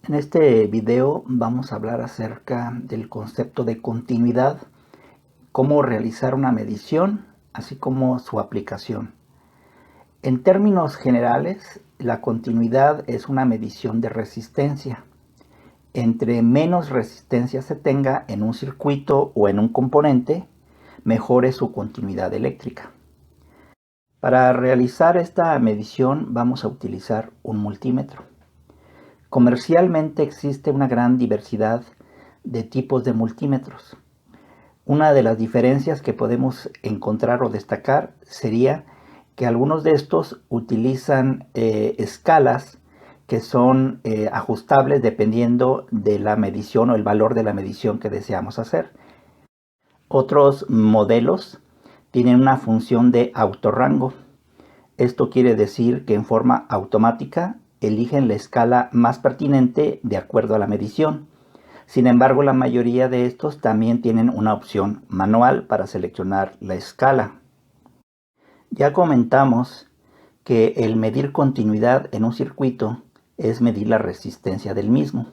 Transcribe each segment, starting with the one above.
En este video vamos a hablar acerca del concepto de continuidad, cómo realizar una medición, así como su aplicación. En términos generales, la continuidad es una medición de resistencia. Entre menos resistencia se tenga en un circuito o en un componente, mejor es su continuidad eléctrica. Para realizar esta medición vamos a utilizar un multímetro. Comercialmente existe una gran diversidad de tipos de multímetros. Una de las diferencias que podemos encontrar o destacar sería que algunos de estos utilizan escalas que son ajustables dependiendo de la medición o el valor de la medición que deseamos hacer. Otros modelos tienen una función de autorrango. Esto quiere decir que en forma automática eligen la escala más pertinente de acuerdo a la medición. Sin embargo, la mayoría de estos también tienen una opción manual para seleccionar la escala. Ya comentamos que el medir continuidad en un circuito es medir la resistencia del mismo.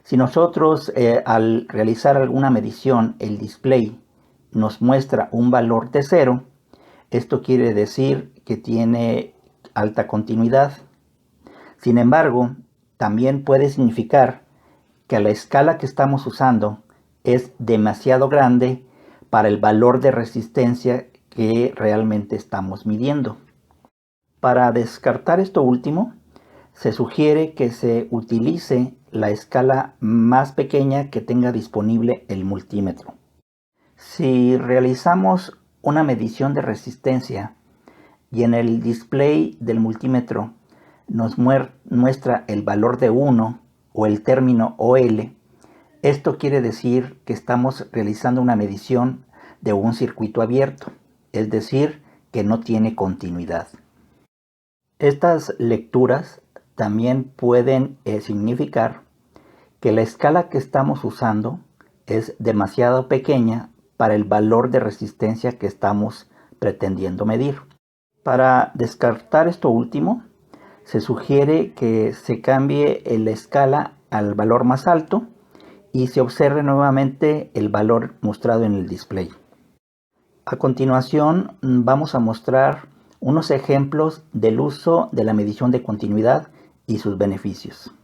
Si nosotros al realizar alguna medición el display nos muestra un valor de 0, esto quiere decir que tiene alta continuidad. Sin embargo, también puede significar que la escala que estamos usando es demasiado grande para el valor de resistencia que realmente estamos midiendo. Para descartar esto último, se sugiere que se utilice la escala más pequeña que tenga disponible el multímetro. Si realizamos una medición de resistencia y en el display del multímetro nos muestra el valor de 1 o el término OL, esto quiere decir que estamos realizando una medición de un circuito abierto, es decir, que no tiene continuidad. Estas lecturas también pueden significar que la escala que estamos usando es demasiado pequeña para el valor de resistencia que estamos pretendiendo medir. Para descartar esto último, se sugiere que se cambie la escala al valor más alto y se observe nuevamente el valor mostrado en el display. A continuación vamos a mostrar unos ejemplos del uso de la medición de continuidad y sus beneficios.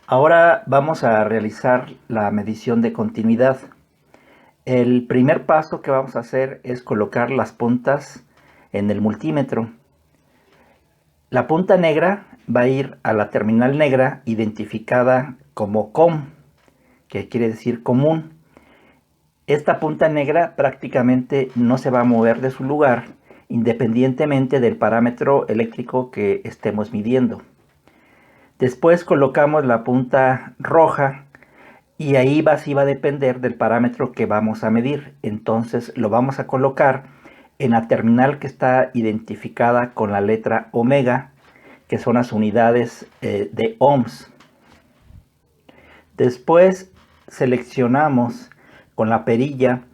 Ahora vamos a realizar la medición de continuidad. El primer paso que vamos a hacer es colocar las puntas en el multímetro. La punta negra va a ir a la terminal negra identificada como COM, que quiere decir común. Esta punta negra prácticamente no se va a mover de su lugar independientemente del parámetro eléctrico que estemos midiendo. Después colocamos la punta roja y ahí sí va a depender del parámetro que vamos a medir. Entonces lo vamos a colocar en la terminal que está identificada con la letra omega, que son las unidades de ohms. Después seleccionamos con la perilla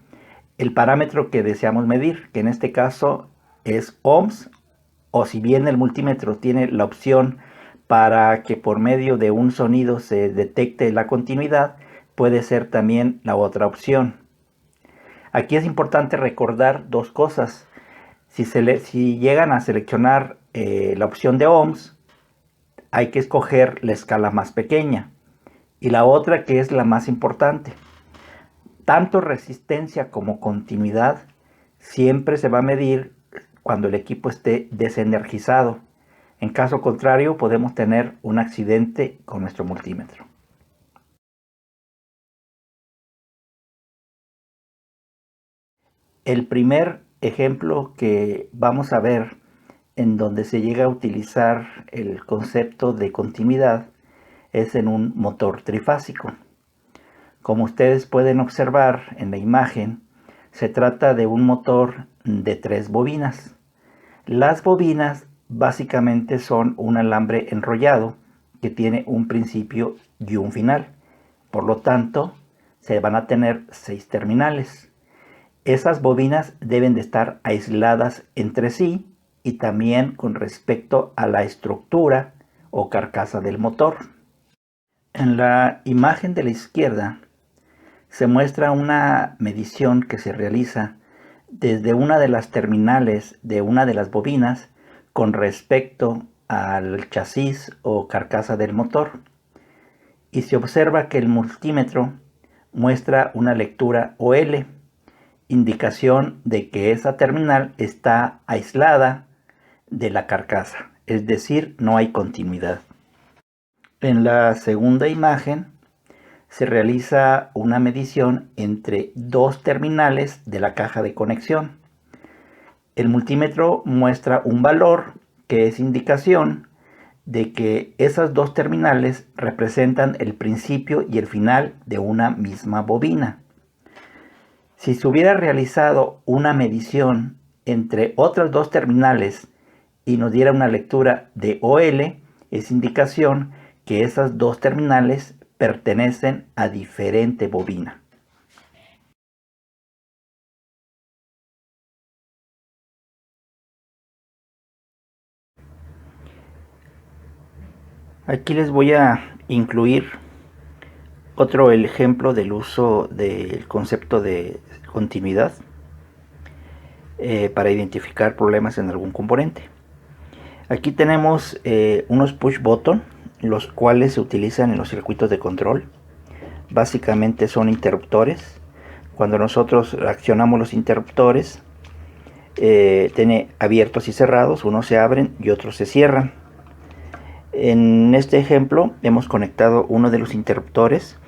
el parámetro que deseamos medir, que en este caso es ohms, o si bien el multímetro tiene la opción para que por medio de un sonido se detecte la continuidad, puede ser también la otra opción. Aquí es importante recordar dos cosas. Si llegan a seleccionar la opción de ohms, hay que escoger la escala más pequeña. Y la otra, que es la más importante, tanto resistencia como continuidad siempre se va a medir cuando el equipo esté desenergizado. En caso contrario, podemos tener un accidente con nuestro multímetro. El primer ejemplo que vamos a ver en donde se llega a utilizar el concepto de continuidad es en un motor trifásico. Como ustedes pueden observar en la imagen, se trata de un motor de 3 bobinas. Las bobinas básicamente son un alambre enrollado que tiene un principio y un final. Por lo tanto, se van a tener 6 terminales. Esas bobinas deben de estar aisladas entre sí y también con respecto a la estructura o carcasa del motor. En la imagen de la izquierda se muestra una medición que se realiza desde una de las terminales de una de las bobinas con respecto al chasis o carcasa del motor, y se observa que el multímetro muestra una lectura OL, indicación de que esa terminal está aislada de la carcasa, es decir, no hay continuidad. En la segunda imagen se realiza una medición entre dos terminales de la caja de conexión. El multímetro muestra un valor que es indicación de que esas dos terminales representan el principio y el final de una misma bobina. Si se hubiera realizado una medición entre otras dos terminales y nos diera una lectura de OL, es indicación que esas dos terminales pertenecen a diferente bobina. Aquí les voy a incluir otro ejemplo del uso del concepto de continuidad para identificar problemas en algún componente. Aquí tenemos unos push button, los cuales se utilizan en los circuitos de control. Básicamente son interruptores. Cuando nosotros accionamos los interruptores, tiene abiertos y cerrados, unos se abren y otros se cierran. En este ejemplo hemos conectado uno de los interruptores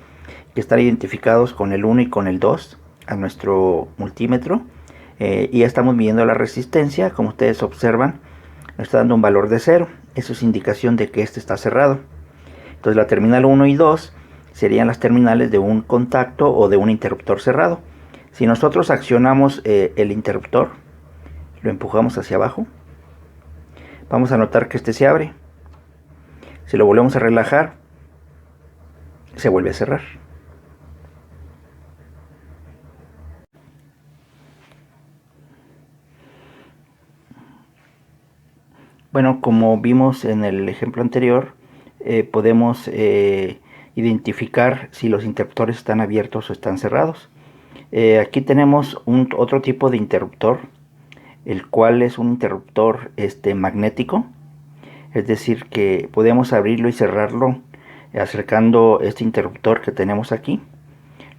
que están identificados con el 1 y con el 2 a nuestro multímetro, y ya estamos midiendo la resistencia. Como ustedes observan, nos está dando un valor de 0. Eso es indicación de que este está cerrado. Entonces la terminal 1 y 2 serían las terminales de un contacto o de un interruptor cerrado. Si nosotros accionamos el interruptor, lo empujamos hacia abajo, vamos a notar que este se abre. Si lo volvemos a relajar, se vuelve a cerrar. Bueno, como vimos en el ejemplo anterior, podemos identificar si los interruptores están abiertos o están cerrados. Aquí tenemos otro tipo de interruptor, el cual es un interruptor magnético. Es decir, que podemos abrirlo y cerrarlo acercando este interruptor que tenemos aquí.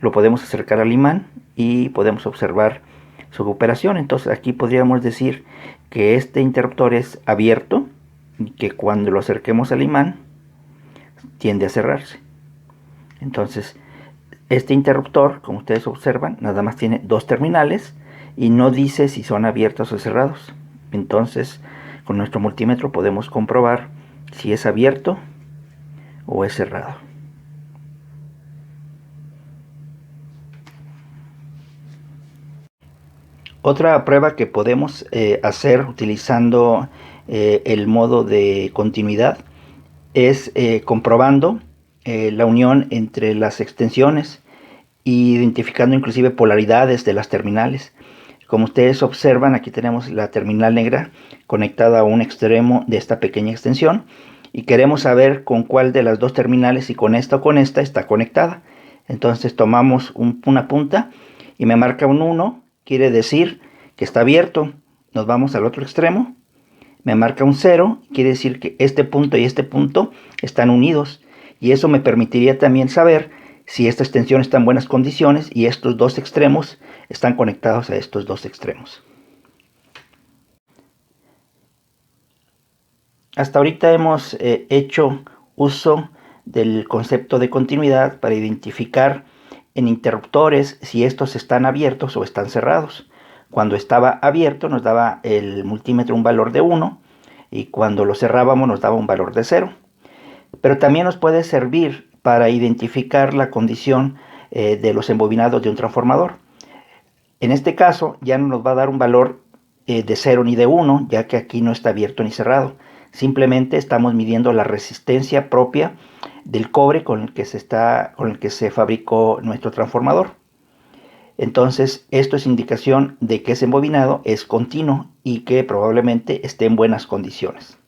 Lo podemos acercar al imán y podemos observar su operación. Entonces aquí podríamos decir que este interruptor es abierto y que cuando lo acerquemos al imán tiende a cerrarse. Entonces este interruptor, como ustedes observan, nada más tiene dos terminales y no dice si son abiertos o cerrados. Entonces con nuestro multímetro podemos comprobar si es abierto o es cerrado. Otra prueba que podemos hacer utilizando el modo de continuidad es comprobando la unión entre las extensiones e identificando inclusive polaridades de las terminales. Como ustedes observan, aquí tenemos la terminal negra conectada a un extremo de esta pequeña extensión y queremos saber con cuál de las dos terminales, si con esta o con esta, está conectada. Entonces tomamos una punta y me marca un 1, quiere decir que está abierto. Nos vamos al otro extremo, me marca un 0, quiere decir que este punto y este punto están unidos, y eso me permitiría también saber si esta extensión está en buenas condiciones y estos dos extremos están conectados a estos dos extremos. Hasta ahorita hemos hecho uso del concepto de continuidad para identificar en interruptores si estos están abiertos o están cerrados. Cuando estaba abierto nos daba el multímetro un valor de 1 y cuando lo cerrábamos nos daba un valor de 0. Pero también nos puede servir para identificar la condición de los embobinados de un transformador. En este caso ya no nos va a dar un valor de 0 ni de 1, ya que aquí no está abierto ni cerrado. Simplemente estamos midiendo la resistencia propia del cobre con el que se fabricó nuestro transformador. Entonces, esto es indicación de que ese embobinado es continuo y que probablemente esté en buenas condiciones.